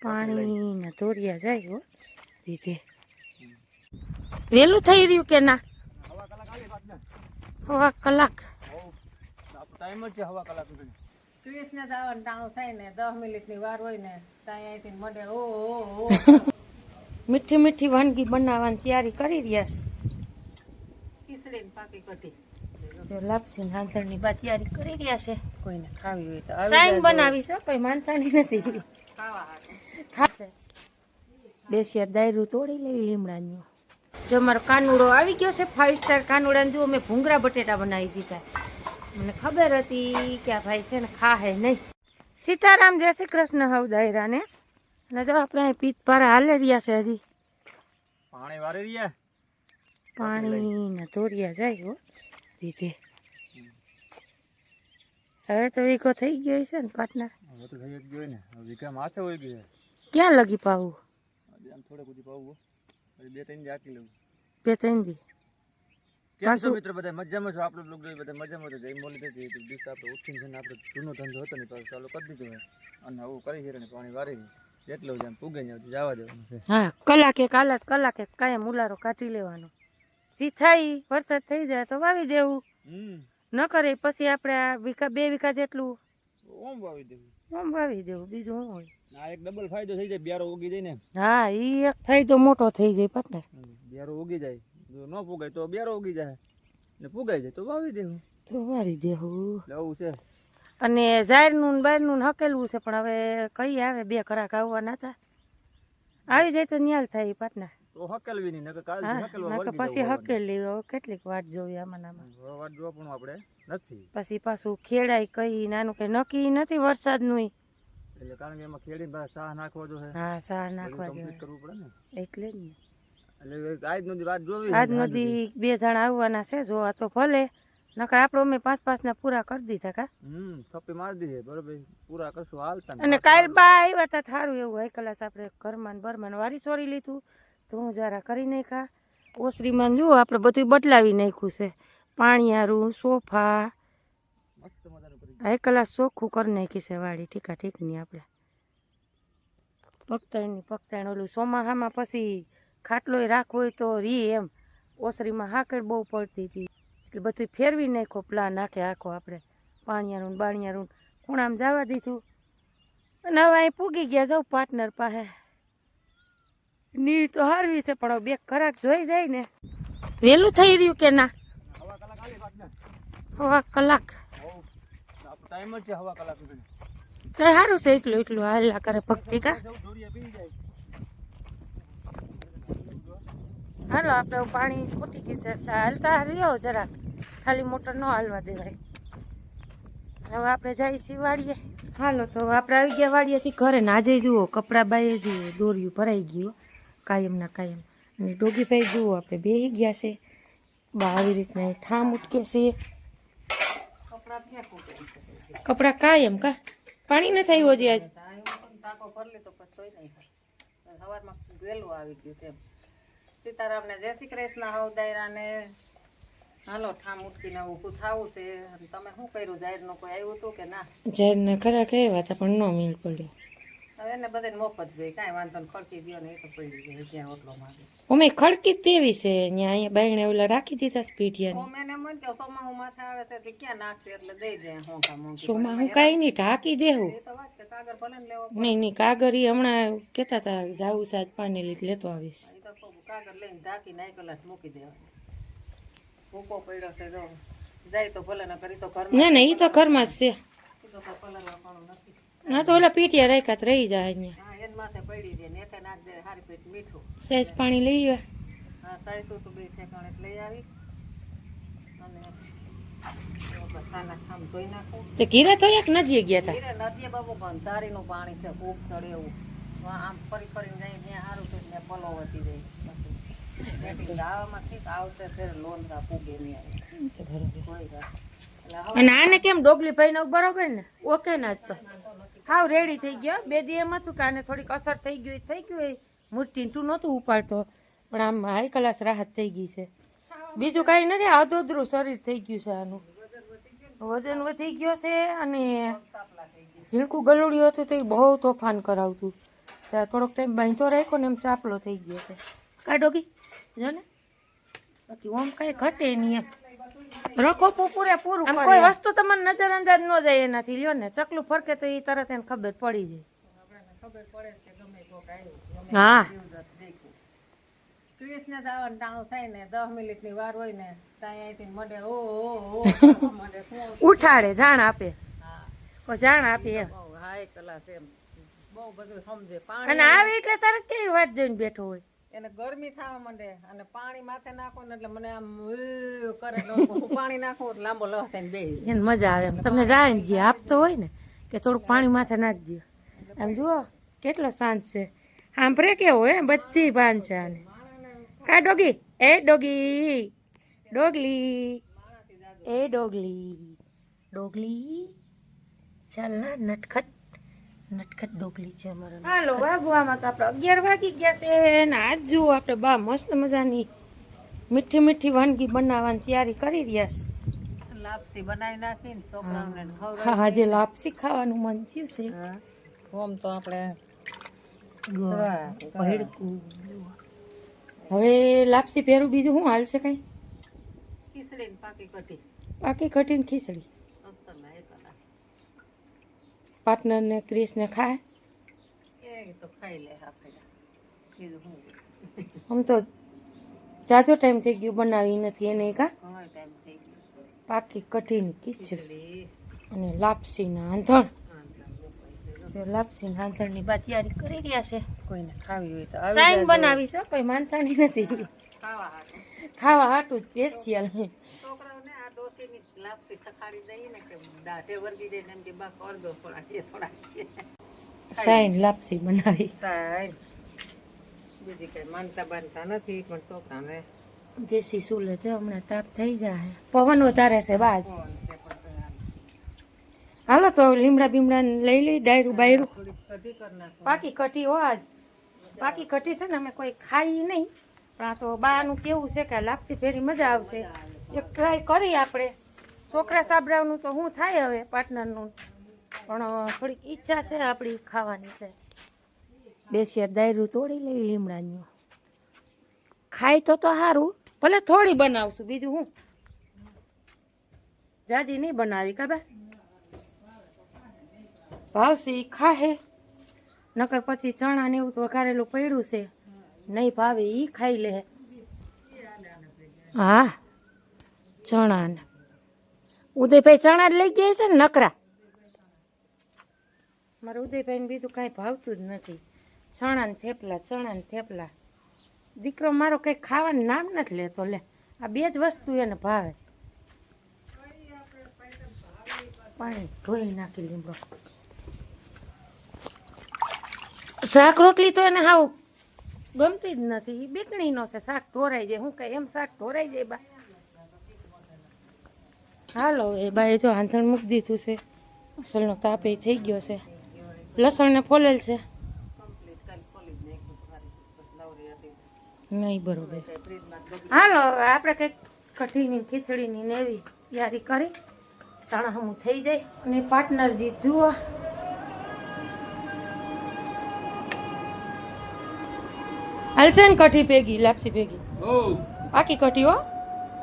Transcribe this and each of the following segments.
પાણી ને ધોરિયા જાય હો દીધે વેલું થઈ રહ્યું કે ના હવા કલાક ટાઈમ જ છે હવા કલાક સુધી ક્રિસ ને દાવાનું ટાણું થાય ને 10 મિનિટની વાર હોય ને ત્યાં અહીંથી મળે ઓ મીઠી મીઠી વાનગી બનાવવાની તૈયારી કરી રહ્યા છે ખીચડી ને પાકી કઢી લાપસી નાંધણની બા તૈયારી કરી રહ્યા છે કોઈને ખાવી હોય તો સાઈન બનાવી છે કોઈ માનતાની નથી ખાવા બે શેર દાયરું તોડી લઈ લીમડાનું જો મારો કાનુડો આવી ગયો છે 5 સ્ટાર કાનુડાને જુઓ મેં ભૂંગળા બટેટા બનાવી દીધા મને ખબર હતી કે આ ભાઈ છે ને ખાહે નહીં સીતારામ જય શ્રી કૃષ્ણ હવ દાયરાને અને જો આપણે અહીં પીત પારા હાલે રહ્યા છે હજી પાણી વારે રહ્યા પાણી ને ધોરિયા જાય હો દીધે હવે તો વીઘો થઈ ગયો છે ને પાર્ટનર હવે તો થઈ જ ગયો ને વીઘા માથે હોય ગયો ક્યાં લગી પાવું આમ થોડે કુદી પાવું બે ત્રણ દી આકી લઉં 2-3 દી કેમ છો મિત્રો બધા મજામાં છો આપણે લોકો બધા મજામાં છો જય મોલી થઈ તો દિવસ આપણે ઉઠીને છે ને આપણે જૂનો ધંધો હતો ને પાછો ચાલુ કરી દીધો અને આવું કરી છે ને પાણી વારી જેટલો જ આમ પૂગે ને જવા દેવાનું છે હા કલાકે કલાકે કાયમ ઉલારો કાઢી લેવાનો જી થાય વરસાદ થઈ જાય તો વાવી દેવું ન કરે પછી આપણે આ વીઘા 2 વીઘા જેટલું ઓમ વાવી દેવું બીજું શું હોય આ એક ડબલ ફાયદો થઈ જાય બ્યારો ઉગી જાય ને હા ઈ એક ફાયદો મોટો થઈ જાય પાર્ટનર બ્યારો ઉગી જાય જો ન પૂગાય તો બ્યારો ઉગી જાય ને પૂગાઈ જાય તો વાવી દેવું તો વાવી દેવું આવું છે અને જાહેરનું ને બહારનું હકેલવું છે પણ હવે કઈ આવે 2 કરાક આવવાના હતા આવી જાય તો ન્યાલ થાય પાર્ટનર તો હકેલવી નહીં નકર કાલ હકેલવા નકર પછી હકેલી કેટલીક વાટ જોવી આમાં વાટ જોવા પણ આપણે નથી પછી પાછું ખેડાય કઈ નાનું કઈ નક્કી નથી વરસાદનું એટલે કારણ કે એમાં ખેડી સાહ નાખવા જો છે હા સાહ નાખવા કમ્પ્લીટ કરવું પડે ને એટલે જ ને એટલે આજ નો વાત જોવી આજ દી 2 જણા આવવાના છે જોવા તો ભલે નકર આપણે અમે 5 ના પૂરા કરી દીધા કા થપ્પી મારી દીધી બરોબર પૂરા કરશું હાલતા અને કાલ બા આવ્યા તા થારું એવું હઈ કલાસ આપણે ઘરમાં બરમાન વારી ચોરી લીધું તો હું જરા કરી નાખા ઓસરીમાં જુઓ આપણે બધું બદલાવી નાખ્યું છે પાણીયારું સોફા મસ્ત મજાનું કરી એક કલાક ચોખ્ખું કરી નાખી છે વાડી ઠીક ની આપણે પગતાણ ઓલું ચોમાસામાં પછી ખાટલોય રાખવો હોય તો રી એમ ઓસરીમાં હાકડ બહુ પડતી હતી એટલે બધું ફેરવી નાખ્યો પ્લાન આખો આપણે પાણીયારું બાણિયારું ખૂણામાં જવા દીધું અને હવે અહીં પૂગી ગયા જાઉં પાર્ટનર પાસે નીર તો હારવી છે પણ 2 કલાક જોઈ જાય ને વહેલું થઈ રહ્યું કે ના હવા કલાક ટાઈમ જ છે હવા કલાક સુધી તો સારું છે એટલું હાલ્યા કરે ભક્તિ કા હાલો આપણે પાણી ખૂટી ગયું છે હાલતા રહ્યો જરાક ખાલી મોટર ન હાલવા દેવાય હવે આપણે જઈએ છીએ વાડીએ હાલો તો આપણે આવી ગયા વાડીએથી ઘરે ને આજે જુઓ કપડાં બાએ જુઓ દોર્યું ભરાઈ ગયું કાયમ અને ડોગીભાઈ જુઓ આપણે બેસી ગયા છે બા આવી રીતના ઠામ ઉટકે છે કપડાં કાયમ કા પાણી નથી આવ્યું હજી આજ ટાંકો ભરી લીધો પછી તોય નહીં થાય સવારમાં વહેલું આવી ગયું તેમ સીતારામને જય શ્રી કૃષ્ણ હવ દાયરાને હાલો ઠામ ઉઠકીને ઊભું થવું છે તમે શું કર્યું જાહેરનું કોઈ આવ્યું હતું કે ના જાહેરને ખરા કહેવા હતા પણ ન મેળ પડ્યો હવે એને બધાને મફત ગઈ કાંઈ વાંધો ને ખડકી ગયો ને એ તો પડી ગઈ ત્યાં ઓટલો માગે અમે ખડકી તેવી છે અહીંયા બાયણે ઓલા રાખી દીધા પીઠિયા હું એને એમ કે સોમાં માથે આવે છે તે ક્યાં નાખશે એટલે દઈ દે હોંકા મોંકી સોમાં હું કાંઈ નહીં ઢાંકી દેવું એ તો વાત છે કાગળ ભલે ને લેવો નહીં કાગર ઈ હમણાં કહેતા હતા જાવું છે આજ પાણી લીધ લેતો આવીશ એ તો કાગળ લઈને ઢાંકીને 1 કલાક મૂકી દેવાનું ભૂકો પડ્યો છે જો જાય તો ભલે ન કરી તો ઘરમાં ના ઈ તો ઘરમાં જ છે એ તો કોઈ પલળવાનું નથી ના તો ઓલા પીઠિયા રાખ્યા તો રહી જાય અહીંયા હા એને માથે પડી દે ને એટલે નાખ દે હારી પેટ મીઠું સહેજ પાણી લઈ આવ્યા હા સાઈસું તો 2 ઠેકાણે લઈ આવી અને સાના ખામ ધોઈ નાખું તે ઘીરે તો એક નજીએ ગયા હતા ધીરે નદીએ બાબુ ગંધારીનું પાણી છે ખૂબ ચડે એવું આમ ફરી ફરીને જાય ત્યાં સારું છે ત્યાં પલો વધી જાય પછી ગાવામાં ઠીક આવશે છે લોંદરા પૂગે નહીં આવે કોઈ વાત અને આને કેમ ડોગલી ભાઈ નો બરોબર ને ઓકે ના જ તો હાવ રેડી થઈ ગયો 2 દી એમ હતું કે આને થોડીક અસર થઈ ગયું મૂર્તિ તું નહોતું ઉપાડતો પણ આમ હાઈ ક્લાસ રાહત થઈ ગઈ છે બીજું કાંઈ નથી આધોધરું શરીર થઈ ગયું છે આનું વજન વધી ગયો છે અને ઝીણકું ગલુડિયું હતું તો એ બહુ તોફાન કરાવતું ત્યાં થોડોક ટાઈમ બાંધતો રાખ્યો ને એમ ચાપલો થઈ ગયો છે કા ડોગી જો ને બાકી ઓમ કાંઈ ઘટે નહીં એમ રખોપું પૂરેપૂરું આમ કોઈ વસ્તુ તમને નજર અંદાજ ન જાય એનાથી લ્યો ને ચકલું ફરકે તો એ તરત એને ખબર પડી જાય ખબર પડે કે ગમે કોક આવ્યું હા ક્રિસને જવાનું ટાણું થાય ને 10 મિનિટની વાર હોય ને ત્યાં અહીંથી મડે ઓ મડે ઉઠાડે જાણ આપે કોઈ જાણ આપે એમ બહુ હાઈ ક્લાસ એમ બહુ બધું સમજે અને પાણી આવે એટલે તરત કેવી વાત જોઈને બેઠો હોય એને ગરમી થવા માંડે અને પાણી માથે નાખો ને એટલે મને આમ કરે હું પાણી નાખું એટલે લાંબો લહ થઈને બેસી એને મજા આવે એમ તમને જાણ જે આપતો હોય ને કે થોડુંક પાણી માથે નાખજો આમ જુઓ કેટલો શાંત છે સાંભળે કેવો હે બધી ભાન છે આને કા ડોગી એ ડોગી ડોગલી એ ડોગલી ડોગલી ચાલ ના નટખટ નટખટ ડોગલી છે અમારા હાલો વાગવામાં તો આપણે 11 વાગી ગયા છે ને આજ જુઓ આપણે બા મસ્ત મજાની મીઠી મીઠી વાનગી બનાવવાની તૈયારી કરી રહ્યા છે લાપસી બનાવી નાખીને છોકરાઓને હા આજે લાપસી ખાવાનું મન થયું છે ઓમ તો આપણે ભેડકું હવે લાપસી પહેરું બીજું શું હાલશે કઈ ખીચડી ને પાકી કઢી બાકી કઠિન ખીચડી પાર્ટનર ને ક્રિસ ને ખાય એ તો ખાઈ લે આપણે બીજું શું આમ તો જાજો ટાઈમ થઈ ગયો બનાવી નથી એને કા ઘણો ટાઈમ થઈ ગયો પાકી કઠિન ખીચડી ખીચડી અને લાપસીના આંધણ તો લાપસીના આંધણની બા તૈયારી કરી રહ્યા છે કોઈને ખાવી હોય તો સાઈન બનાવી છે કોઈ માનતાની નથી ખાવા હાટું ખાવા હાટું સ્પેશિયલ છોકરાઓને આ ડોસીની લાપસી સખાડી દઈએ ને કે દાઢે વર્ગી જાય ને એમ કે બા કર દો થોડા સાઈન લાપસી બનાવી સાહેબ બીજી કઈ માનતા બાનતા નથી પણ છોકરાને દેશી સુલે તો હમણાં તાપ થઈ જાય પવન વધારે છે બાજ હાલો તો લીમડા બીમડા લઈ લઈ ડાયરું બાયરું થોડીક કઢી કરી નાખો પાકી કઢી હો આજ પાકી કઢી છે ને અમે કોઈ ખાઈ નહીં પણ આ તો બાનું કેવું છે કે લાપસી ફેરી મજા આવશે એક ટ્રાય કરી આપણે છોકરા સાબરાનું તો શું થાય હવે પાર્ટનરનું પણ થોડીક ઈચ્છા છે આપણી ખાવાની છે બે શેર દાયરું તોડી લઈ લીમડાની ખાય તો સારું ભલે થોડી બનાવશું બીજું હું જાજી નહીં બનાવી કાબા ભાવશે ઈ ખાહે નકર પછી ચણા ને એવું તો વઘારેલું પડ્યું છે નહીં ભાવે ઈ ખાઈ લે હા ચણા ને ઉદયભાઈ ચણા જ લઈ ગયા છે ને નકરા મારે ઉદયભાઈને બીજું કાંઈ ભાવતું જ નથી ચણા ને થેપલા દીકરો મારો કંઈ ખાવાનું નામ નથી લેતો લે આ બે જ વસ્તુ એને ભાવે પાણી ધોઈ નાખી લીમડો શાક રોટલી તો એને હાવ ગમતી જ નથી બીકણીનો છે શાક ઢોરાઈ જાય હું કઈ એમ શાક ઢોરાઈ જાય બા હાલો એ બાએ જો આંધણ મૂકી દીધું છે અસલનો તાપે થઈ ગયો છે લસણ ને ફોલેલ છે નહીં બરોબર હાલો આપણે કંઈક કઢીની ખીચડીની ને એવી તૈયારી કરી તાણા હમું થઈ જાય અને પાર્ટનરજી જુઓ હાલશે ને કઢી ભેગી લાપસી ભેગી પાકી કઢી હો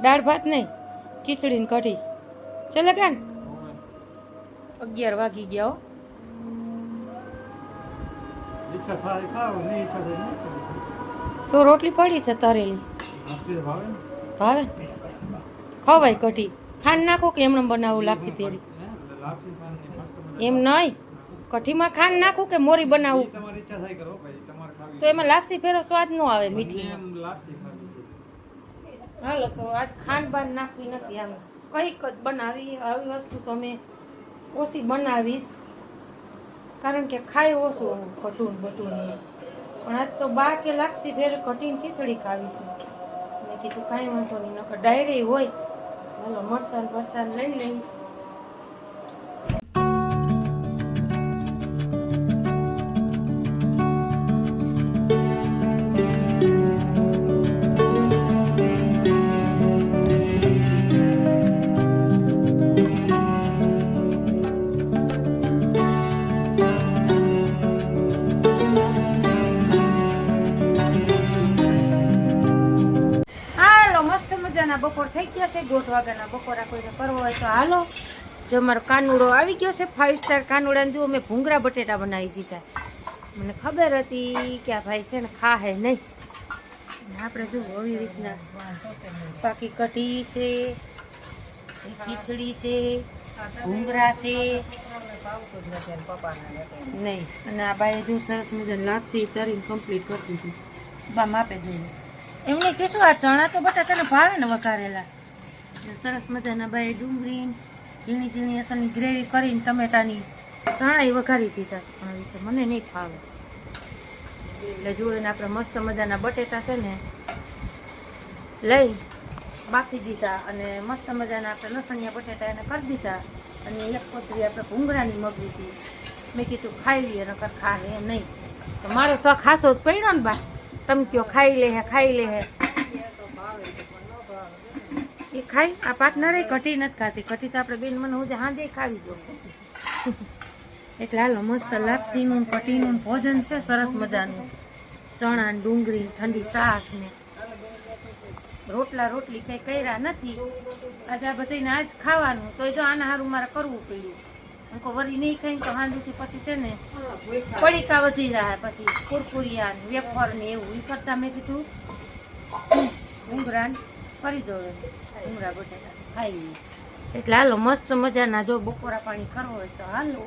દાળ ભાત નહીં ખીચડી ને કઢી ચલે કે 11 વાગી ગયા હો તો રોટલી પડી છે તરેલી ભાવે ખવાય કઢી ખાંડ નાખો કે એમને બનાવું લાપસી ફેરી એમ નહીં કઢીમાં ખાંડ નાખું કે મોરી બનાવું તો એમાં લાપસી ફેરો સ્વાદ ન આવે મીઠી હાલો તો આજ ખાંડ બાંધ નાખવી નથી આમ કંઈક જ બનાવી આવી વસ્તુ તો મેં ઓછી બનાવી કારણ કે ખાય ઓછું કટુન બટુન પણ આજ તો બા કે લાપસી ફેર કટીને ખીચડી ખાવી છે મેં કીધું કાંઈ વાંધો નહીં નકર ડાયરી હોય હાલો મરચાં લઈ લઈ બપોર થઈ ગયા છે, 1:30 વાગ્યાના બપોરા કોઈને કરવો હોય તો હાલો. જો અમારો કાનુડો આવી ગયો છે, 5 સ્ટાર કાનુડાને જુઓ, મેં ભૂંગળા બટેટા બનાવી દીધા. મને ખબર હતી કે આ ભાઈ છે ને ખાહે નહીં. આપણે જુઓ આવી રીતના બાકી કઢી છે, ખીચડી છે, ભૂંગળા છે નહીં. અને આ બાએ જો સરસ મજાની લાપસી તરીને કમ્પ્લીટ કરી દીધી. બા માપે જોઈએ એમને કીધું આ ચણા તો બટાટાને ભાવે ને વઘારેલા. સરસ મજાના બાએ ડુંગળી ઝીણી ઝીણી અસલની ગ્રેવી કરીને ટમેટાની ચણા વઘારી દીધા. પણ હવે તો મને નહીં ફાવે. એટલે જુઓ ને આપણે મસ્ત મજાના બટેટા છે ને લઈ બાફી દીધા અને મસ્ત મજાના આપણે લસણિયા બટેટા એને કરી દીધા. અને એક કોથળી આપણે ભૂંગળાની મગવી હતી. મેં કીધું ખાઈ લઈએ નકર ખાહે નહીં. તો મારો શખ ખાસો જ પડ્યો ને બા. તમે કયો ખાઈ લે હે એ ખાઈ. આ પાર્ટનરે કઢી નથી ખાતી. કઢી તો આપણે બેન મને હું હાંજે ખાવી દો. એટલે હાલો મસ્ત લાપસીનું કઢીનું ભોજન છે સરસ મજાનું. ચણા ડુંગળી ઠંડી છાશ ને રોટલી કંઈ કર્યા નથી આજે. આ બધાને આજ ખાવાનું તો જો આના સારું મારે કરવું પડ્યું. અંકો વરી નહીં ખાઈને તો હાંજુથી પછી છે ને પડીકા વધી જાય, પછી કુરકુરિયા ને વેફર ને એવું. એ કરતાં મેં કીધું ભૂંગળાને કરી દો, ભૂંગળા બટેટા ખાઈ. એટલે હાલો મસ્ત મજાના જો બપોરા પાણી કરવો હોય તો હાલો.